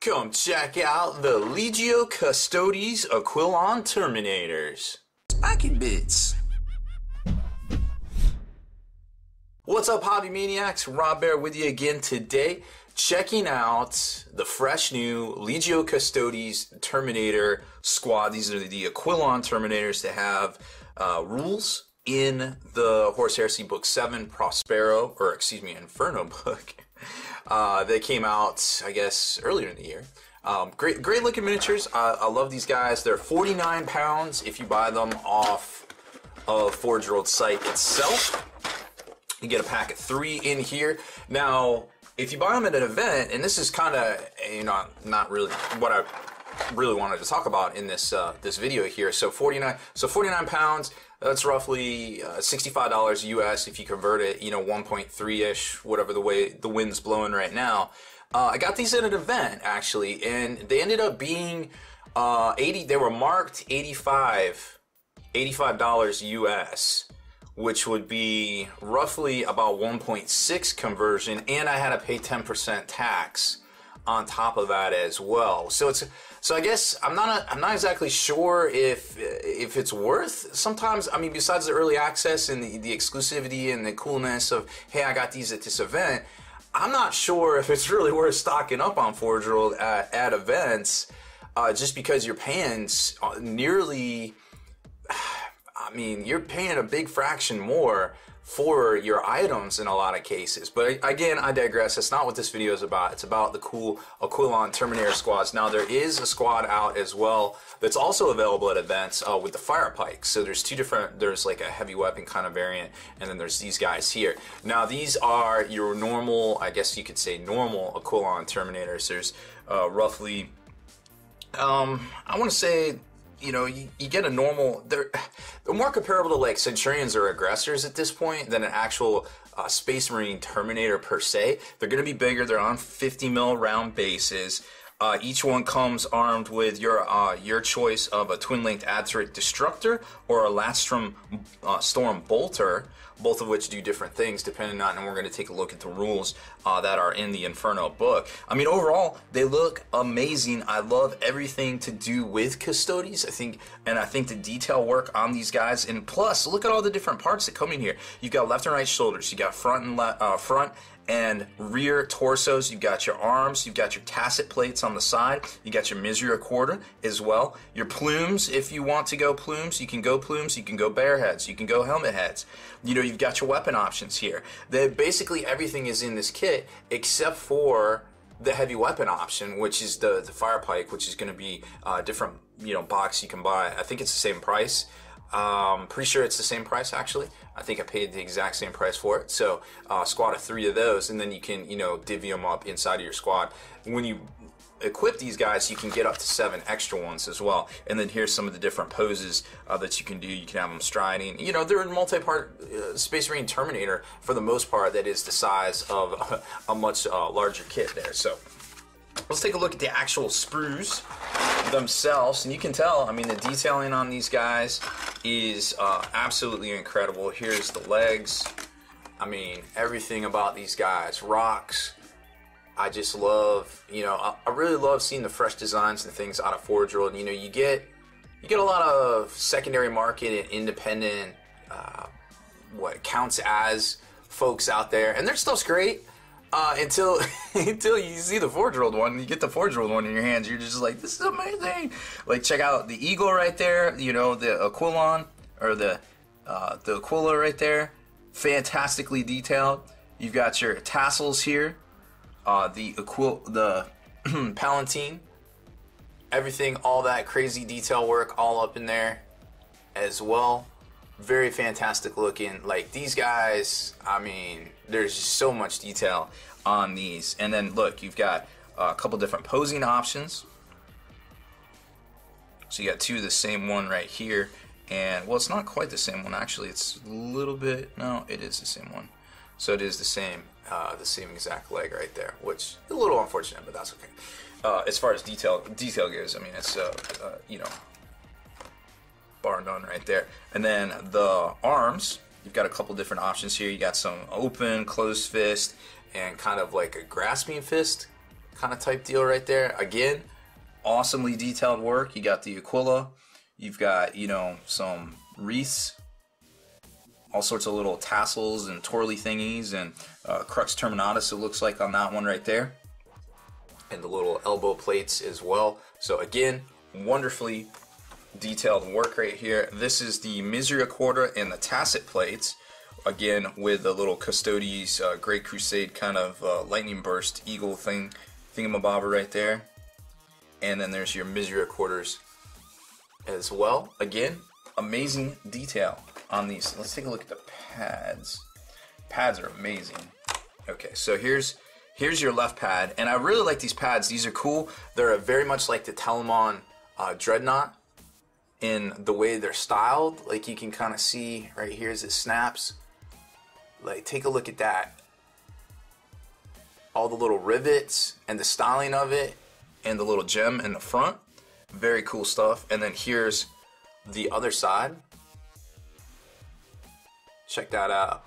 Come check out the Legio Custodes Aquilon Terminators. Spiky bits. What's up, hobby maniacs? Rob Baer with you again today, checking out the fresh new Legio Custodes Terminator squad. These are the Aquilon Terminators that have rules in the Horus Heresy Book 7 Inferno book. They came out, I guess, earlier in the year. Great looking miniatures. I love these guys. They're 49 pounds if you buy them off of Forge World's site itself. You get a pack of 3 in here. Now, if you buy them at an event, and this is kind of, not really what I really wanted to talk about in this this video here. So 49 pounds. That's roughly $65 US if you convert it, 1.3-ish, whatever the way the wind's blowing right now. I got these at an event actually, and they ended up being 80. They were marked $85 US, which would be roughly about 1.6 conversion, and I had to pay 10% tax on top of that as well. So I guess I'm not exactly sure if it's worth. Sometimes, I mean, besides the early access and the exclusivity and the coolness of, hey, I got these at this event, I'm not sure if it's really worth stocking up on Forge World at events, just because you're paying nearly, I mean, you're paying a big fraction more for your items in a lot of cases. But again, I digress. That's not what this video is about. It's about the cool Aquilon Terminator squads. Now, there is a squad out as well that's also available at events with the fire pikes. So there's two different, there's like a heavy weapon kind of variant, and then there's these guys here. Now, these are your normal, I guess you could say normal Aquilon Terminators. There's roughly, I want to say, you get a normal, they're more comparable to like Centurions or Aggressors at this point than an actual Space Marine Terminator per se. They're going to be bigger. They're on 50 mil round bases. Each one comes armed with your choice of a twin-linked Adthric Destructor or a Latstrom Storm Bolter, both of which do different things depending on, and we're going to take a look at the rules that are in the Inferno book. I mean, overall, they look amazing. I love everything to do with Custodes. I think the detail work on these guys, and plus, look at all the different parts that come in here. You've got left and right shoulders. You got front and rear torsos. You've got your arms, you've got your tasset plates on the side, you got your Misericordia as well. Your plumes, if you want to go plumes, you can go Baer heads, you can go helmet heads. You've got your weapon options here. Basically everything is in this kit except for the heavy weapon option, which is the fire pike, which is going to be a different box you can buy. I think it's the same price. Pretty sure it's the same price actually. I think I paid the exact same price for it. So squad of 3 of those, and then you can divvy them up inside of your squad. When you equip these guys, you can get up to 7 extra ones as well. And then here's some of the different poses that you can do. You can have them striding. They're in multi-part Space Marine Terminator for the most part. That is the size of a much larger kit there. So let's take a look at the actual sprues themselves, and you can tell, I mean, the detailing on these guys is absolutely incredible. Here's the legs. I mean, everything about these guys rocks. I just love, I really love seeing the fresh designs and things out of Forge World. You get a lot of secondary market and independent, what counts as folks out there, and their stuff's great. Until you see the Forge World one, you get the Forge World one in your hands, you're just like, this is amazing. Like, check out the eagle right there, the Aquilon, or the Aquila right there, fantastically detailed. You've got your tassels here, the Palatine, everything, all that crazy detail work all up in there as well. Very fantastic looking. Like, these guys, I mean, there's just so much detail on these. And then look, you've got a couple different posing options. So you got 2 of the same one right here, and well, it's not quite the same one actually. It's a little bit, no, it is the same one. So it is the same exact leg right there, which is a little unfortunate, but that's okay. As far as detail goes, I mean, it's bar none right there. And then the arms, you've got a couple different options here. You got some open, closed fist, and kind of like a grasping fist kind of type deal right there. Again, awesomely detailed work. You got the Aquila, you've got, you know, some wreaths, all sorts of little tassels and twirly thingies, and Crux Terminatus, it looks like on that one right there, and the little elbow plates as well. So again, wonderfully detailed work right here. This is the Misericordia and the Tacet plates, again with the little Custodes Great Crusade kind of lightning burst eagle thingamabobber right there. And then there's your Misericordias as well. Again, amazing detail on these. Let's take a look at the pads. Pads are amazing. Okay, so here's your left pad, and I really like these pads. These are cool. They're very much like the Telamon Dreadnought in the way they're styled. Like you can kind of see right here as it snaps. Like, take a look at that. All the little rivets and the styling of it, and the little gem in the front. Very cool stuff. And then here's the other side. Check that out.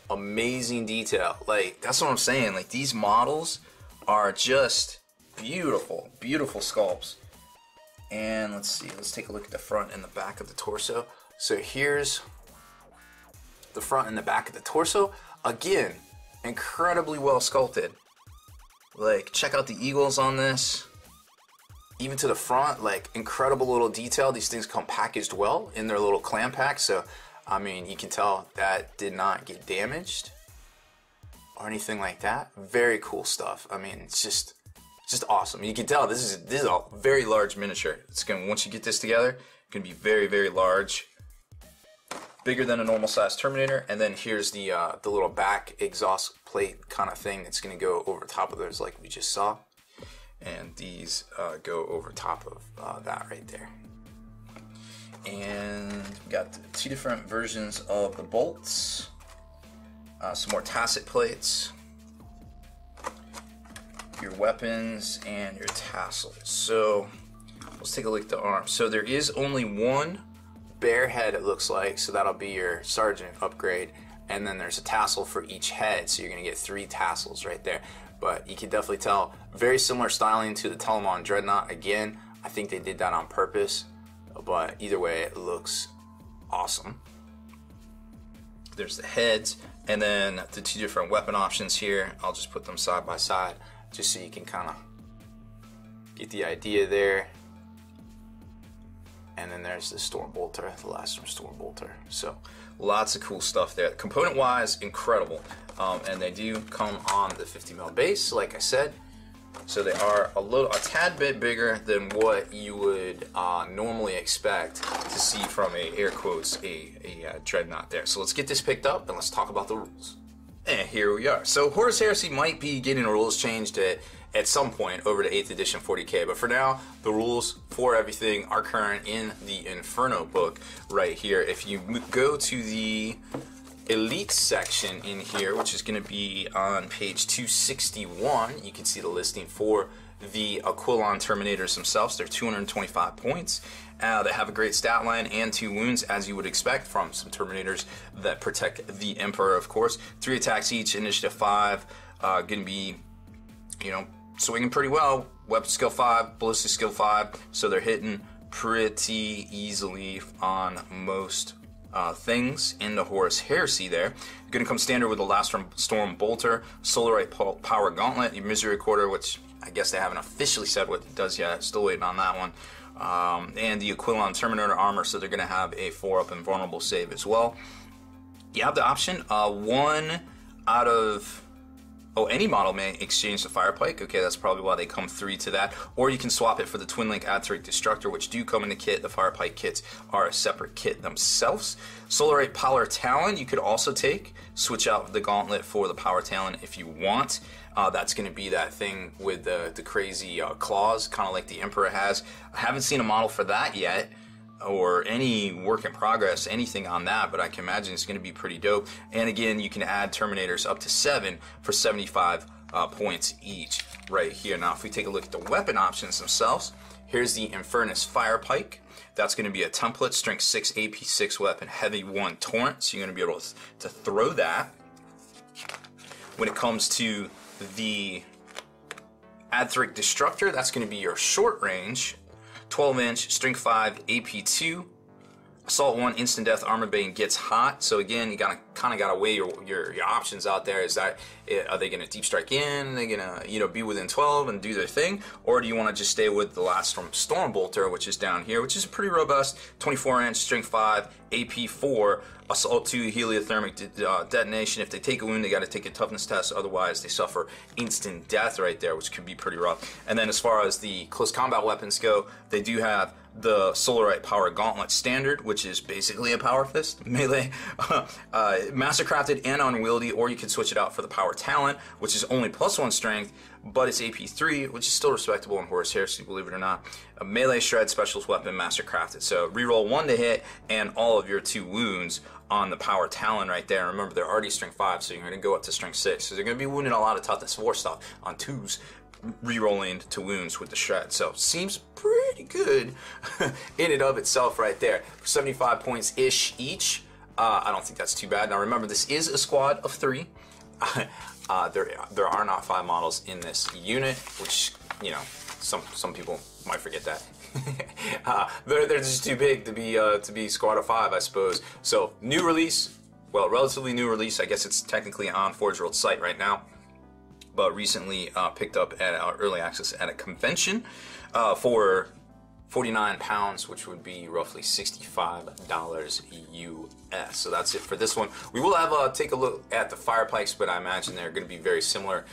Amazing detail. Like, that's what I'm saying. Like, these models are just beautiful, beautiful sculpts. And let's see, let's take a look at the front and the back of the torso. So here's the front and the back of the torso. Again, incredibly well sculpted. Like, check out the eagles on this. Even to the front, like, incredible little detail. These things come packaged well in their little clam pack. So, I mean, you can tell that did not get damaged or anything like that. Very cool stuff. I mean, it's just awesome. You can tell this is a very large miniature. It's gonna, once you get this together, it's gonna be very, very large, bigger than a normal size Terminator. And then here's the little back exhaust plate kind of thing that's gonna go over top of those, like we just saw. And these go over top of that right there. And we got two different versions of the bolts, some more Tacet plates, your weapons, and your tassels. So let's take a look at the arms. So there is only one Baer head, it looks like, so that'll be your sergeant upgrade, and then there's a tassel for each head, so you're gonna get 3 tassels right there. But you can definitely tell, very similar styling to the Telamon Dreadnought. Again, I think they did that on purpose, but either way, it looks awesome. There's the heads, and then the 2 different weapon options here. I'll just put them side by side, just so you can kind of get the idea there. And then there's the Stormbolter, the last Stormbolter. So lots of cool stuff there. Component wise, incredible. And they do come on the 50mm base, like I said. So they are a tad bit bigger than what you would normally expect to see from a, air quotes, a Dreadnought there. So let's get this picked up and let's talk about the rules. And here we are. So Horus Heresy might be getting rules changed at some point over to 8th edition 40K, but for now, the rules for everything are current in the Inferno book right here. If you go to the Elite section in here, which is going to be on page 261, you can see the listing for the Aquilon Terminators themselves. They're 225 points. They have a great stat line and 2 wounds, as you would expect from some Terminators that protect the Emperor, of course. 3 attacks each, initiative 5, going to be, you know, swinging pretty well. Weapon skill 5, ballistic skill 5, so they're hitting pretty easily on most things in the Horus Heresy there. You're going to come standard with the last Storm Bolter, Solarite Power Gauntlet, your Misericordia, which I guess they haven't officially said what it does yet. Still waiting on that one. And the Aquilon Terminator armor, so they're going to have a 4-up invulnerable save as well. You have the option, one out of... Oh, any model may exchange the Fire Pike. Okay, that's probably why they come 3 to that. Or you can swap it for the Twin Link Atteric Destructor, which do come in the kit. The Fire Pike kits are a separate kit themselves. Solarite Power Talon you could also take. Switch out the Gauntlet for the Power Talon if you want. That's going to be that thing with the crazy claws, kind of like the Emperor has. I haven't seen a model for that yet, or any work in progress, anything on that, but I can imagine it's going to be pretty dope. And again, you can add Terminators up to 7 for 75 points each right here. Now, if we take a look at the weapon options themselves, here's the Infernus Fire Pike. That's going to be a template, strength 6, AP 6 weapon, heavy 1 torrent, so you're going to be able to throw that. When it comes to the Adthric Destructor, that's going to be your short range, 12-inch, Strength 5, AP2. Assault 1, instant death, armor bane, gets hot. So again, you kind of gotta weigh your options out there. Is that, are they gonna deep strike in? Are they gonna be within 12 and do their thing, or do you want to just stay with the last Storm Bolter, which is down here, which is pretty robust, 24-inch, Strength 5, AP4, Assault 2, heliothermic detonation. If they take a wound, they got to take a toughness test. Otherwise, they suffer instant death right there, which could be pretty rough. And then as far as the close combat weapons go, they do have the Solarite Power Gauntlet Standard, which is basically a Power Fist melee, mastercrafted and unwieldy, or you can switch it out for the Power Talent, which is only +1 strength, but it's AP3, which is still respectable in Horus Heresy, believe it or not. A melee shred specialist weapon, mastercrafted. So reroll 1 to hit and all of your 2 wounds on the Power Talon right there. Remember, they're already Strength 5, so you're going to go up to Strength 6. So they're going to be wounding a lot of toughness 4 stuff on 2s, rerolling to wounds with the shred. So seems pretty good in and of itself right there. 75 points ish each. I don't think that's too bad. Now remember, this is a squad of 3. There are not 5 models in this unit, which some people might forget that. They're just too big to be squad of 5, I suppose. So new release, well, relatively new release. I guess it's technically on Forge World's site right now, but recently picked up at early access at a convention for £49, which would be roughly $65 US. So that's it for this one. We will have take a look at the fire pikes, but I imagine they're going to be very similar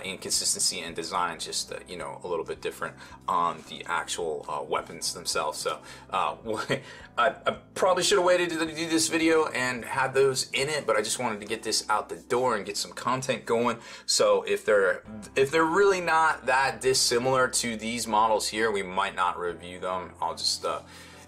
in consistency and design, just a little bit different on the actual weapons themselves. So I probably should have waited to do this video and had those in it, but I just wanted to get this out the door and get some content going. So if they're really not that dissimilar to these models here, we might not review them. I'll just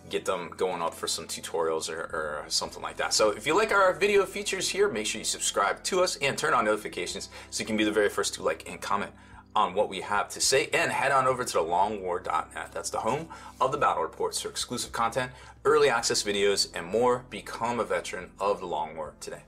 get them going up for some tutorials or something like that. So if you like our video features here, make sure you subscribe to us and turn on notifications so you can be the very first to like and comment on what we have to say, and head on over to thelongwar.net. That's the home of the battle reports for exclusive content, early access videos, and more. Become a veteran of the Long War today.